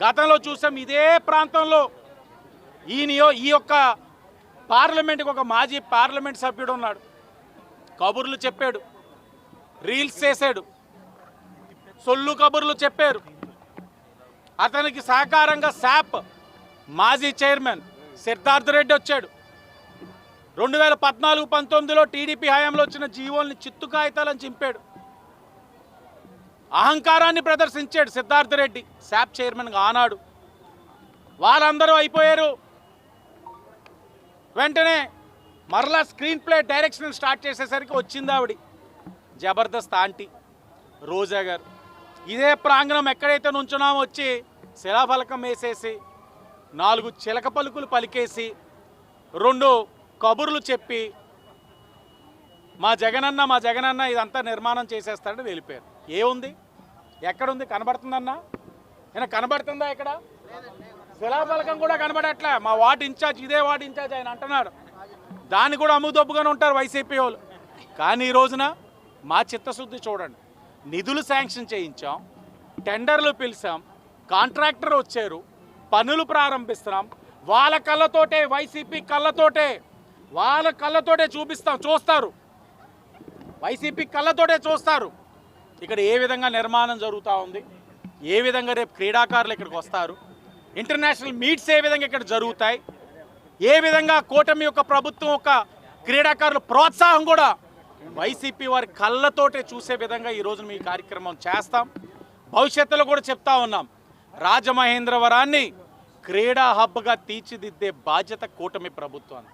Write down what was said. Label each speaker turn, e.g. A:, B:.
A: గతంలో చూసాం ఇదే ప్రాంతంలో ఈ యొక్క పార్లమెంట్కి ఒక మాజీ పార్లమెంట్ సభ్యుడు ఉన్నాడు. కబుర్లు చెప్పాడు, రీల్స్ చేశాడు, సొల్లు కబుర్లు చెప్పారు. అతనికి సహకారంగా శాప్ మాజీ చైర్మన్ సిద్ధార్థ రెడ్డి వచ్చాడు. 2014-19లో టీడీపీ హయాంలో వచ్చిన జీవోల్ని చిత్తు కాగితాలని చింపాడు. అహంకారాన్ని ప్రదర్శించాడు సిద్ధార్థ రెడ్డి శాప్ చైర్మన్గా ఆనాడు. వాళ్ళందరూ అయిపోయారు. వెంటనే మరలా స్క్రీన్ ప్లే డైరెక్షన్ స్టార్ట్ చేసేసరికి వచ్చింది ఆవిడ జబర్దస్త్ ఆంటీ రోజా గారు. ఇదే ప్రాంగణం ఎక్కడైతే నుంచున్నామో వచ్చి శిలాఫలకం వేసేసి 4 చిలక పలుకులు పలికేసి 2 కబుర్లు చెప్పి మా జగనన్న ఇదంతా నిర్మాణం చేసేస్తాడని వెళ్ళిపోయారు. ఏముంది, ఎక్కడుంది, కనబడుతుందన్నా? ఏమైనా కనబడుతుందా? ఇక్కడ శిలాఫలకం కూడా కనబడట్లే. మా వార్డు ఇన్ఛార్జ్, ఇదే వార్డు ఇన్ఛార్జ్ ఆయన అంటున్నాడు. దాన్ని కూడా అమ్ముదొబ్బుగానే ఉంటారు వైసీపీ వాళ్ళు. కానీ ఈ రోజున మా చిత్తశుద్ధి చూడండి. నిధులు శాంక్షన్ చేయించాం, టెండర్లు పిలిచాం, కాంట్రాక్టర్ వచ్చారు, పనులు ప్రారంభిస్తున్నాం. వాళ్ళ కళ్ళతోటే, వైసీపీ కళ్ళతోటే, వాళ్ళ కళ్ళతోటే చూస్తారు. వైసీపీ కళ్ళతోటే చూస్తారు ఇక్కడ ఏ విధంగా నిర్మాణం జరుగుతూ ఉంది, ఏ విధంగా రేపు క్రీడాకారులు ఇక్కడికి వస్తారు, ఇంటర్నేషనల్ మీట్స్ ఏ విధంగా ఇక్కడ జరుగుతాయి, ఏ విధంగా కూటమి యొక్క ప్రభుత్వం యొక్క క్రీడాకారుల ప్రోత్సాహం కూడా వైసీపీ వారి కళ్ళతోటే చూసే విధంగా ఈరోజు మీ కార్యక్రమం చేస్తాం. భవిష్యత్తులో కూడా చెప్తా ఉన్నాం, రాజమహేంద్రవరాన్ని క్రీడా హబ్గా తీర్చిదిద్దే బాధ్యత కూటమి ప్రభుత్వాన్ని.